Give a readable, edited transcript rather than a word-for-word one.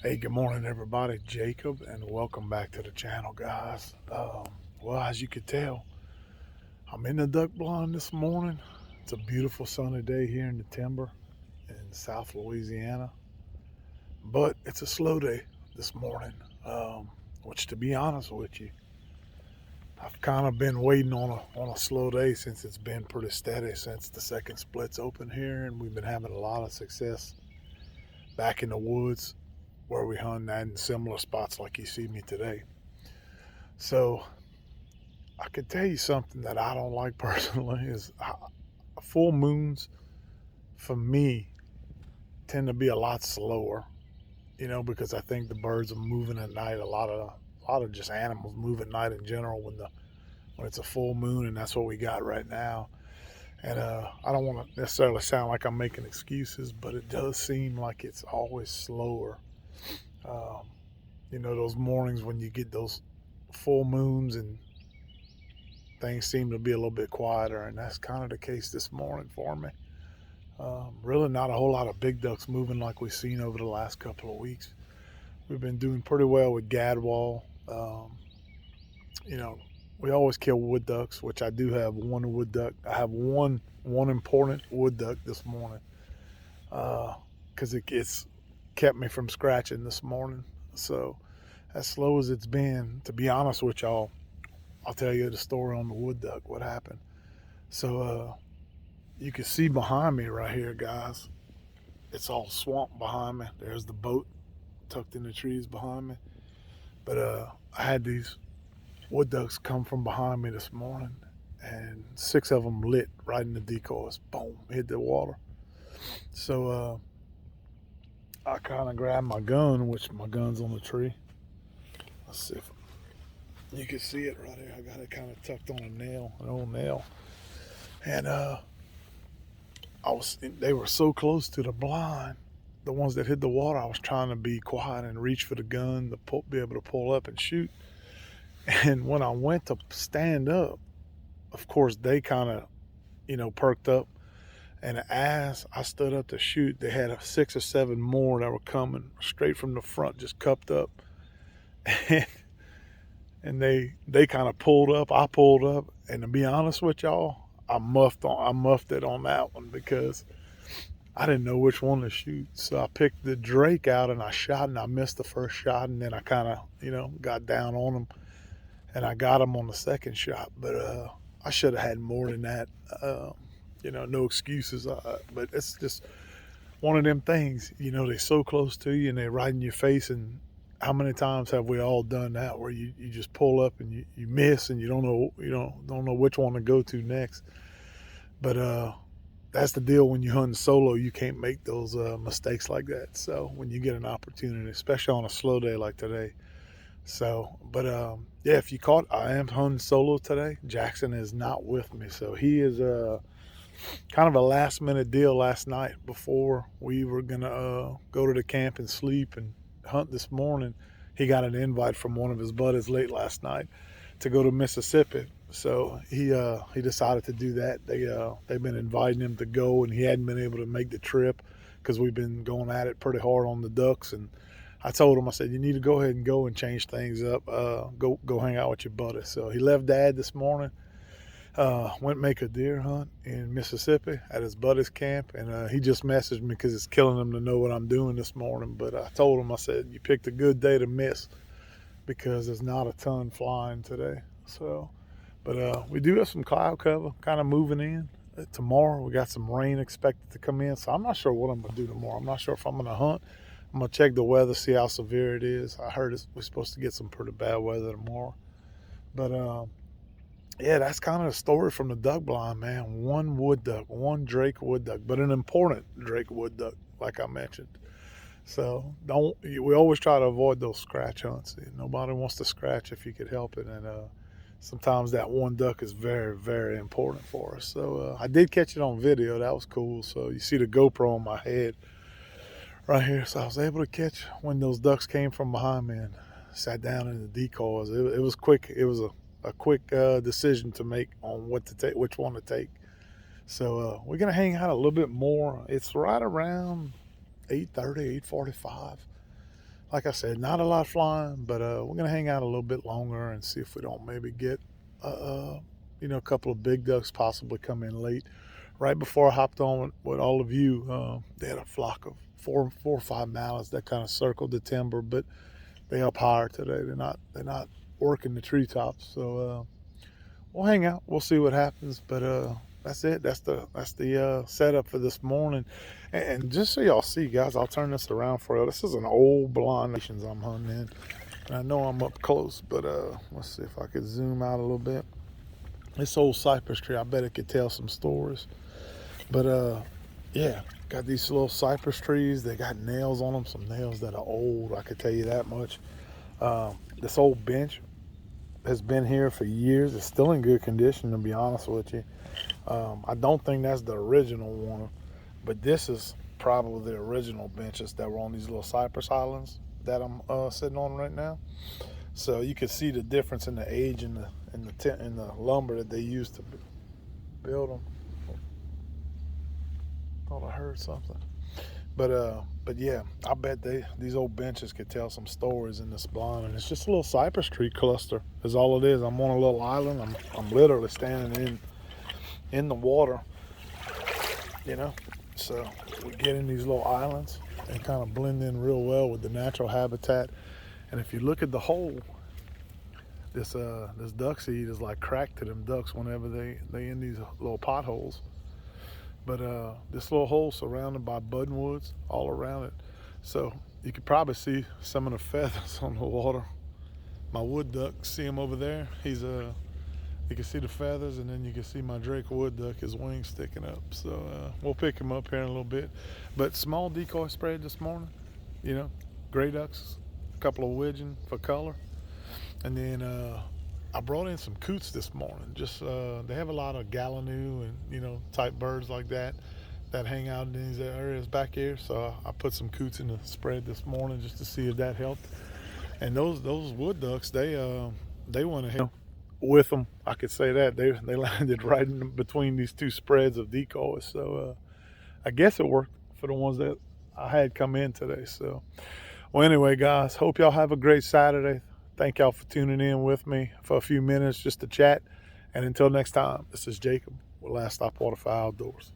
Hey, good morning, everybody. Jacob, and welcome back to the channel, guys. Well, as you could tell, I'm in the duck blind this morning. It's a beautiful sunny day here in the timber in South Louisiana, but it's a slow day this morning. Which, to be honest with you, I've kind of been waiting on a slow day since it's been pretty steady since the second split's open here, and we've been having a lot of success back in the woods where we hunt at in similar spots like you see me today. So I could tell you something that I don't like personally is full moons for me tend to be a lot slower, because I think the birds are moving at night. A lot of just animals move at night in general when it's a full moon, and that's what we got right now. And I don't want to necessarily sound like I'm making excuses, but it does seem like it's always slower. Um, those mornings when you get those full moons and things seem to be a little bit quieter, and that's kind of the case this morning for me. Really, not a whole lot of big ducks moving like we've seen over the last couple of weeks. We've been doing pretty well with gadwall. You know, we always kill wood ducks, which I do have one wood duck. I have one important wood duck this morning because it's kept me from scratching this morning. So, as slow as it's been, to be honest with y'all, I'll tell you the story on the wood duck. What happened? So, you can see behind me right here, guys. It's all swamp behind me. There's the boat tucked in the trees behind me. But I had these wood ducks come from behind me this morning, and six of them lit right in the decoys. Boom, hit the water. So I kind of grabbed my gun, which my gun's on the tree. Let's see if you can see it right here. I got it kind of tucked on a nail, an old nail, and they were so close to the blind. The ones that hit the water, I was trying to be quiet and reach for the gun to be able to pull up and shoot. And when I went to stand up, of course, they kind of, perked up. And as I stood up to shoot, they had six or seven more that were coming straight from the front, just cupped up. And, they kind of pulled up. I pulled up. And to be honest with y'all, I muffed it on that one because I didn't know which one to shoot. So I picked the Drake out and I shot, and I missed the first shot. And then I kind of, got down on him, and I got him on the second shot. But I should have had more than that. No excuses. But it's just one of them things. They're so close to you and they're right in your face. And how many times have we all done that where you just pull up and you miss and you don't know which one to go to next. But that's the deal when you hunt solo. You can't make those mistakes like that. So when you get an opportunity, especially on a slow day like today. So, but yeah, if you caught, I am hunting solo today. Jackson is not with me, so he is kind of a last minute deal last night before we were gonna go to the camp and sleep and hunt this morning. He got an invite from one of his buddies late last night to go to Mississippi. So he decided to do that. They've been inviting him to go, and he hadn't been able to make the trip because we've been going at it pretty hard on the ducks. And I told him, I said, you need to go ahead and go and change things up. Go hang out with your buddy. So he left Dad this morning. Went make a deer hunt in Mississippi at his buddy's camp, and he just messaged me because it's killing him to know what I'm doing this morning. But I told him, I said, you picked a good day to miss because there's not a ton flying today. So, but we do have some cloud cover kind of moving in. Tomorrow we got some rain expected to come in, so I'm not sure what I'm gonna do tomorrow. I'm not sure if I'm gonna hunt. I'm gonna check the weather, see how severe it is. I heard we're supposed to get some pretty bad weather tomorrow. But yeah, that's kind of the story from the duck blind, man. One wood duck, one Drake wood duck, but an important Drake wood duck, like I mentioned. So we always try to avoid those scratch hunts. Nobody wants to scratch if you could help it, and sometimes that one duck is very, very important for us. So I did catch it on video. That was cool. So you see the GoPro on my head right here. So I was able to catch when those ducks came from behind me and sat down in the decoys. It was quick. It was a quick decision to make on what to take, which one to take. So we're gonna hang out a little bit more. It's right around 8:30, 8:45. like I said, not a lot flying, but we're gonna hang out a little bit longer and see if we don't maybe get a couple of big ducks possibly come in late. Right before I hopped on with all of you, they had a flock of four or five mallards that kind of circled the timber, but they up higher today. They're not working the treetops, so we'll hang out. We'll see what happens, but that's it. That's the setup for this morning. And just so y'all see, guys, I'll turn this around for you. This is an old blonde nations I'm hunting in. And I know I'm up close, but let's see if I could zoom out a little bit. This old cypress tree, I bet it could tell some stories. But yeah, got these little cypress trees. They got nails on them, some nails that are old, I could tell you that much. This old bench has been here for years. It's still in good condition, to be honest with you. I don't think that's the original one, but this is probably the original benches that were on these little cypress islands that I'm sitting on right now. So you can see the difference in the age and the lumber that they used to build them. Thought I heard something, but yeah, I bet these old benches could tell some stories in this blind, and it's just a little cypress tree cluster is all it is. I'm on a little island. I'm literally standing in the water, so we get in these little islands and kind of blend in real well with the natural habitat. And if you look at the hole, this duck seed is like cracked to them ducks whenever they in these little potholes. But this little hole surrounded by budding-woods all around it. So you could probably see some of the feathers on the water. My wood duck, see him over there? You can see the feathers, and then you can see my Drake wood duck, his wings sticking up. So we'll pick him up here in a little bit. But small decoy spread this morning, gray ducks, a couple of widgeon for color. And then I brought in some coots this morning. Just they have a lot of gallinoo and type birds like that hang out in these areas back here. So I put some coots in the spread this morning just to see if that helped. And those wood ducks, they went ahead with them. I could say that they landed right in between these two spreads of decoys. So I guess it worked for the ones that I had come in today. So well, anyway, guys, hope y'all have a great Saturday. Thank y'all for tuning in with me for a few minutes just to chat. And until next time, this is Jacob with Last Stop Waterfowl Outdoors.